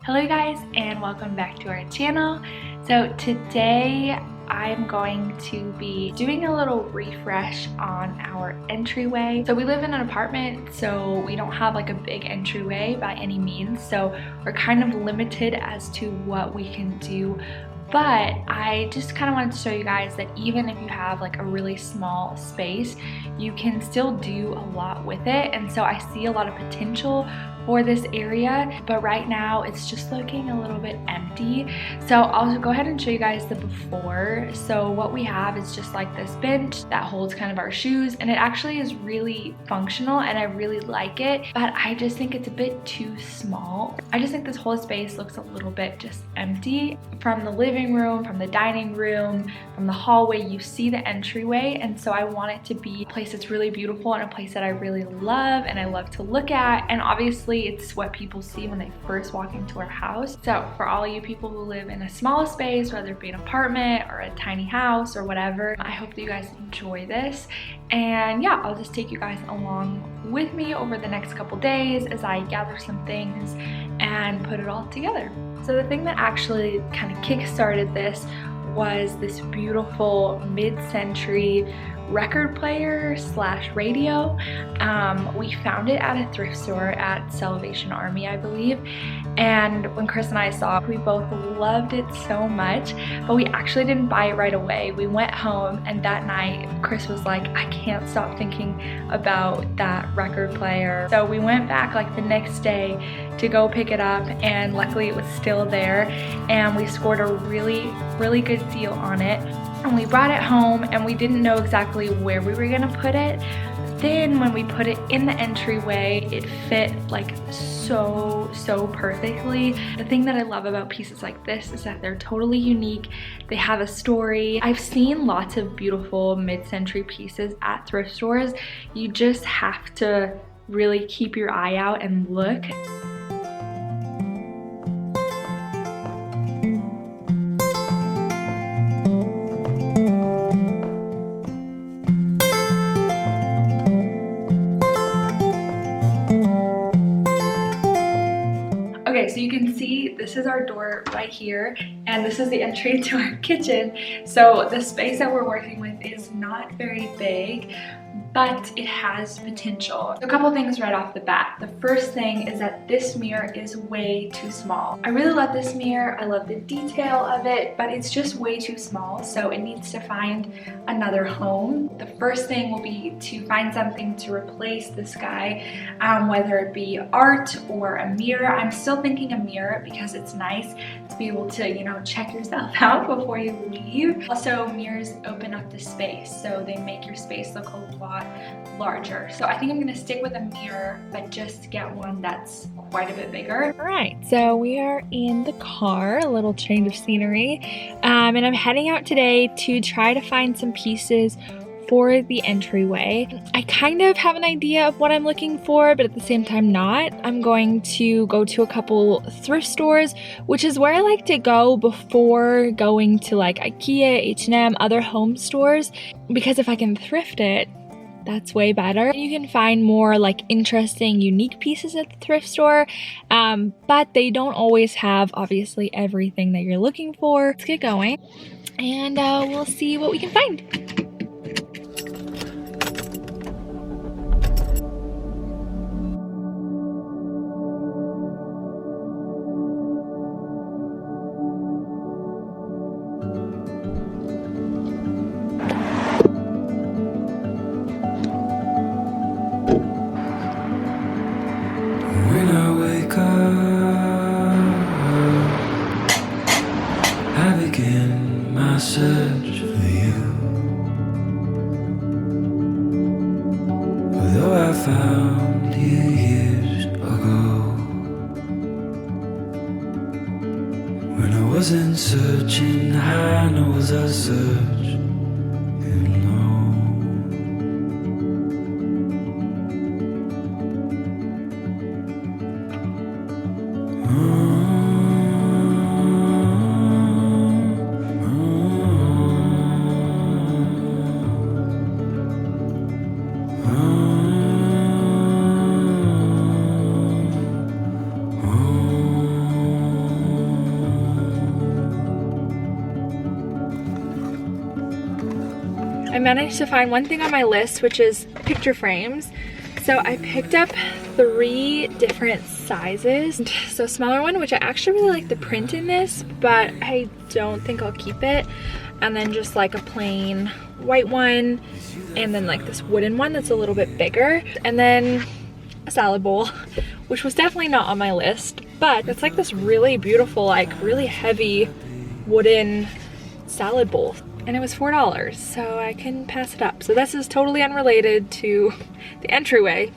Hello guys, and welcome back to our channel. So today I'm going to be doing a little refresh on our entryway. So we live in an apartment, so we don't have like a big entryway by any means, so we're kind of limited as to what we can do. But I just kind of wanted to show you guys that even if you have like a really small space, you can still do a lot with it. And so I see a lot of potential for this area, but right now it's just looking a little bit empty. So I'll go ahead and show you guys the before. So what we have is just like this bench that holds kind of our shoes, and it actually is really functional and I really like it, but I just think it's a bit too small. I just think this whole space looks a little bit just empty. From the living room, from the dining room, from the hallway, you see the entryway, and so I want it to be a place that's really beautiful and a place that I really love and I love to look at, and obviously it's what people see when they first walk into our house. So for all you people who live in a small space, whether it be an apartment or a tiny house or whatever, I hope that you guys enjoy this. And yeah, I'll just take you guys along with me over the next couple days as I gather some things and put it all together. So the thing that actually kind of kick-started this was this beautiful mid-century record player slash radio. We found it at a thrift store at Salvation Army, I believe, and when Chris and I saw it, we both loved it so much, but we actually didn't buy it right away. We went home, and that night Chris was like, I can't stop thinking about that record player. So we went back like the next day to go pick it up, and luckily it was still there, and we scored a really good deal on it. And we brought it home, and we didn't know exactly where we were gonna put it. Then when we put it in the entryway, it fit like so perfectly. The thing that I love about pieces like this is that they're totally unique. They have a story. I've seen lots of beautiful mid-century pieces at thrift stores. You just have to really keep your eye out and look. Okay, so you can see this is our door right here, and this is the entry to our kitchen. So the space that we're working with is not very big, but it has potential. A couple things right off the bat. The first thing is that this mirror is way too small. I really love this mirror. I love the detail of it, but it's just way too small, so it needs to find another home. The first thing will be to find something to replace this guy, whether it be art or a mirror. I'm still thinking a mirror because it's nice to be able to, you know, check yourself out before you leave. Also, mirrors open up the space, so they make your space look a lot larger. So I think I'm gonna stick with a mirror, but just get one that's quite a bit bigger. All right, so we are in the car, a little change of scenery, and I'm heading out today to try to find some pieces for the entryway. I kind of have an idea of what I'm looking for, but at the same time not. I'm going to go to a couple thrift stores, which is where I like to go before going to like IKEA, H&M, other home stores, because if I can thrift it, that's way better. You can find more like interesting, unique pieces at the thrift store, but they don't always have obviously everything that you're looking for. Let's get going, and we'll see what we can find. Search for you, although I found you years ago, when I wasn't searching high, nor was I searching low. I managed to find one thing on my list, which is picture frames. So I picked up 3 different sizes. So a smaller one, which I actually really like the print in this, but I don't think I'll keep it. And then just like a plain white one, and then like this wooden one that's a little bit bigger. And then a salad bowl, which was definitely not on my list, but it's like this really beautiful, like really heavy wooden salad bowl. And it was $4, so I couldn't pass it up. So this is totally unrelated to the entryway.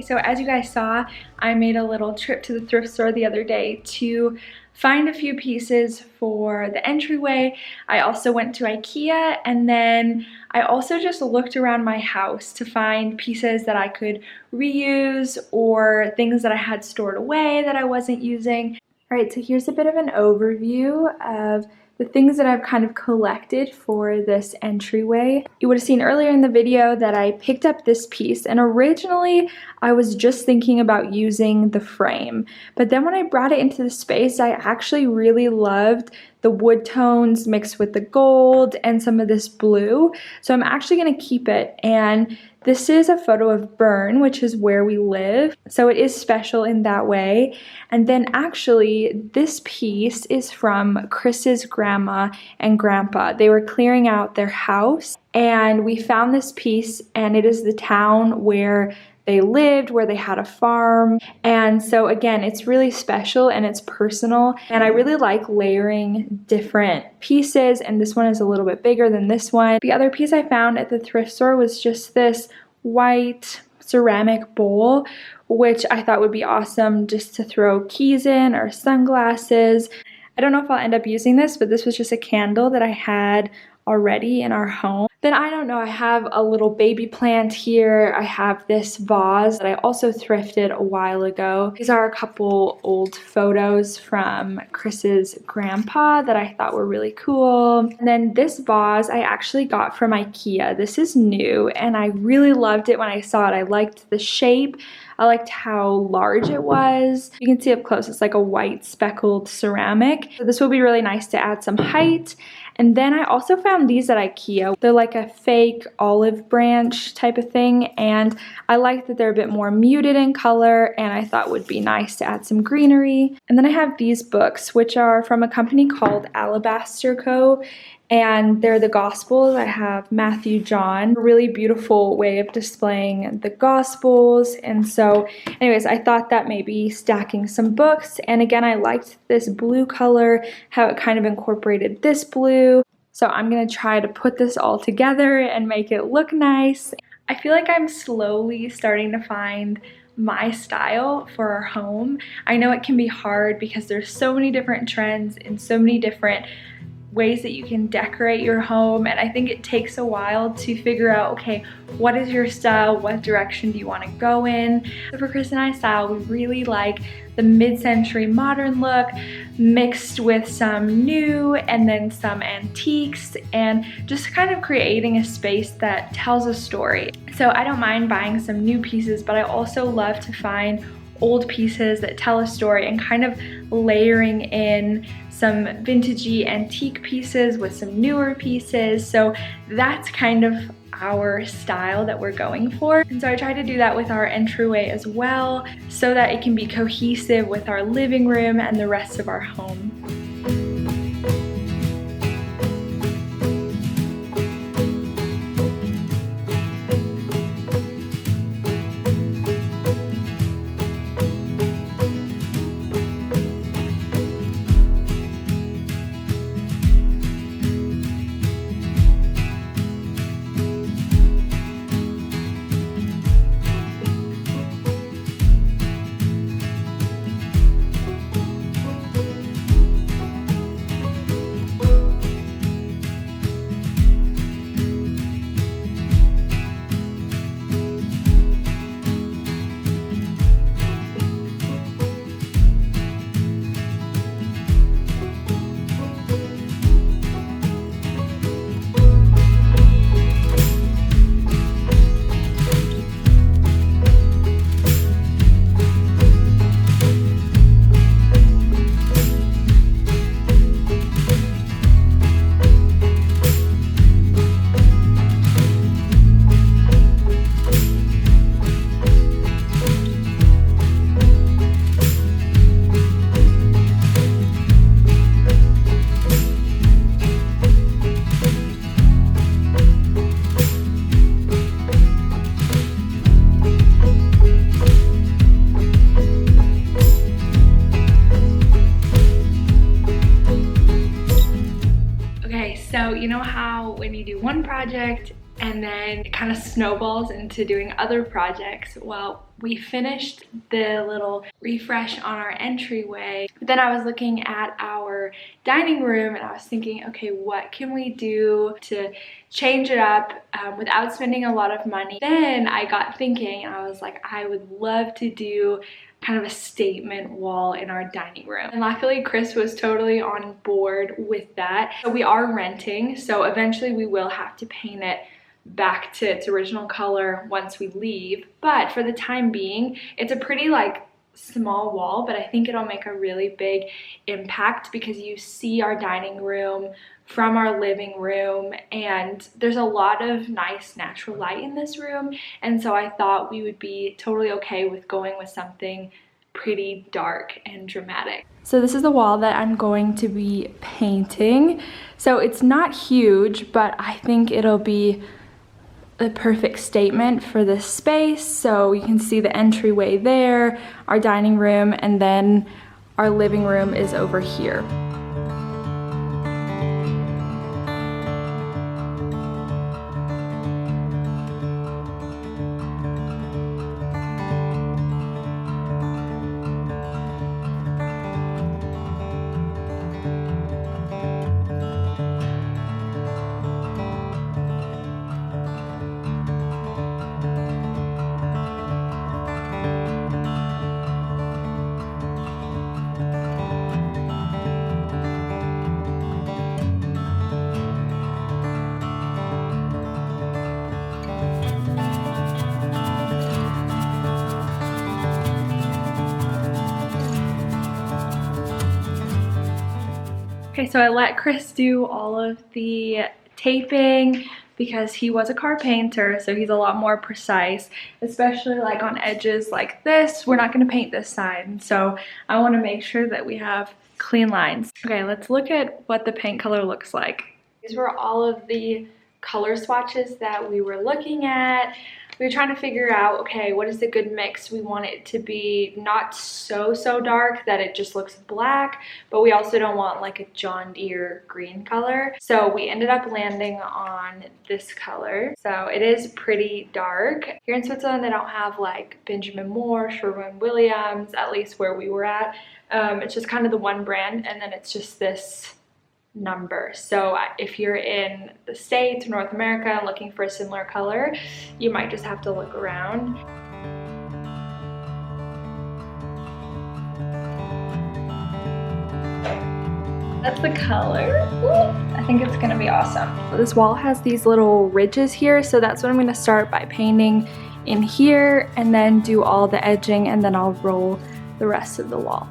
So as you guys saw, I made a little trip to the thrift store the other day to find a few pieces for the entryway. I also went to IKEA, and then I also just looked around my house to find pieces that I could reuse or things that I had stored away that I wasn't using. All right, so here's a bit of an overview of the things that I've kind of collected for this entryway. You would have seen earlier in the video that I picked up this piece, and originally I was just thinking about using the frame. But then when I brought it into the space, I actually really loved the wood tones mixed with the gold and some of this blue. So I'm actually gonna keep it, and this is a photo of Bern, which is where we live. So it is special in that way. And then actually this piece is from Chris's grandma and grandpa. They were clearing out their house and we found this piece, and it is the town where they lived, where they had a farm. And so again, it's really special and it's personal. And I really like layering different pieces, and this one is a little bit bigger than this one. The other piece I found at the thrift store was just this white ceramic bowl, which I thought would be awesome just to throw keys in or sunglasses. I don't know if I'll end up using this, but this was just a candle that I had already in our home. Then I don't know, I have a little baby plant here. I have this vase that I also thrifted a while ago. These are a couple old photos from Chris's grandpa that I thought were really cool. And then this vase I actually got from IKEA. This is new and I really loved it when I saw it. I liked the shape. I liked how large it was. You can see up close, it's like a white speckled ceramic. So this will be really nice to add some height. And then I also found these at IKEA. They're like a fake olive branch type of thing, and I like that they're a bit more muted in color, and I thought would be nice to add some greenery. And then I have these books, which are from a company called Alabaster Co., and they're the Gospels. I have Matthew, John, a really beautiful way of displaying the Gospels. And so anyways, I thought that maybe stacking some books, and again, I liked this blue color, how it kind of incorporated this blue. So I'm gonna try to put this all together and make it look nice. I feel like I'm slowly starting to find my style for our home. I know it can be hard because there's so many different trends and so many different ways that you can decorate your home, and I think it takes a while to figure out, okay, what is your style, what direction do you want to go in. So for Chris and I's style, we really like the mid-century modern look mixed with some new and then some antiques, and just kind of creating a space that tells a story. So I don't mind buying some new pieces, but I also love to find old pieces that tell a story and kind of layering in some vintagey antique pieces with some newer pieces. So that's kind of our style that we're going for. And so I try to do that with our entryway as well, so that it can be cohesive with our living room and the rest of our home. one project and then it kind of snowballs into doing other projects. Well, we finished the little refresh on our entryway. But then I was looking at our dining room and I was thinking, okay, what can we do to change it up without spending a lot of money? Then I got thinking and I was like, I would love to do kind of a statement wall in our dining room. And luckily Chris was totally on board with that. So we are renting, so eventually we will have to paint it back to its original color once we leave, but for the time being it's a pretty like small wall, but I think it'll make a really big impact because you see our dining room from our living room and there's a lot of nice natural light in this room, and so I thought we would be totally okay with going with something pretty dark and dramatic. So this is the wall that I'm going to be painting. So it's not huge, but I think it'll be the perfect statement for this space. So you can see the entryway there, our dining room, and then our living room is over here. Okay, so I let Chris do all of the taping because he was a carpenter, so he's a lot more precise, especially like on edges like this. We're not going to paint this side, so I want to make sure that we have clean lines. Okay, let's look at what the paint color looks like. These were all of the color swatches that we were looking at. We were trying to figure out, okay, what is the good mix? We want it to be not so dark that it just looks black, but we also don't want like a John Deere green color. So we ended up landing on this color. So it is pretty dark. Here in Switzerland, they don't have like Benjamin Moore, Sherwin-Williams, at least where we were at. It's just kind of the one brand, and then it's just this number. So if you're in the States or North America and looking for a similar color, you might just have to look around. That's the color. Ooh, I think it's gonna be awesome. This wall has these little ridges here, so that's what I'm gonna start by painting in here and then do all the edging, and then I'll roll the rest of the wall.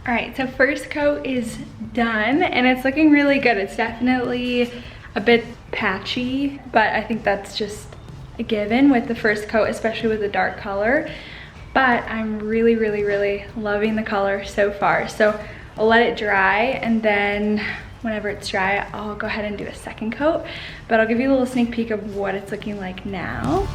Alright, so first coat is done and it's looking really good. It's definitely a bit patchy, but I think that's just a given with the first coat, especially with the dark color. But I'm really loving the color so far. So I'll let it dry, and then whenever it's dry, I'll go ahead and do a second coat. But I'll give you a little sneak peek of what it's looking like now.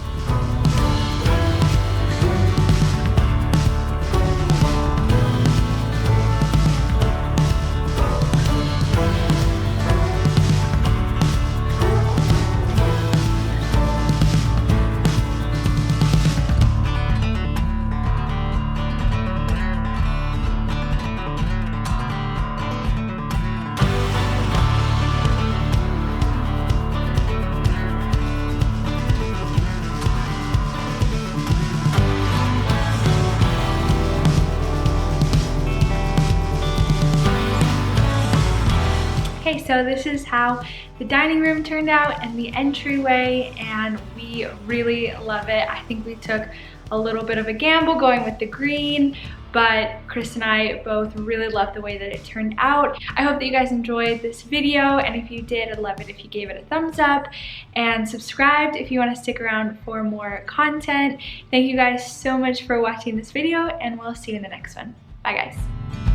Okay, so this is how the dining room turned out and the entryway, and we really love it. I think we took a little bit of a gamble going with the green, but Chris and I both really love the way that it turned out. I hope that you guys enjoyed this video, and if you did, I'd love it if you gave it a thumbs up and subscribed if you want to stick around for more content. Thank you guys so much for watching this video, and we'll see you in the next one. Bye guys.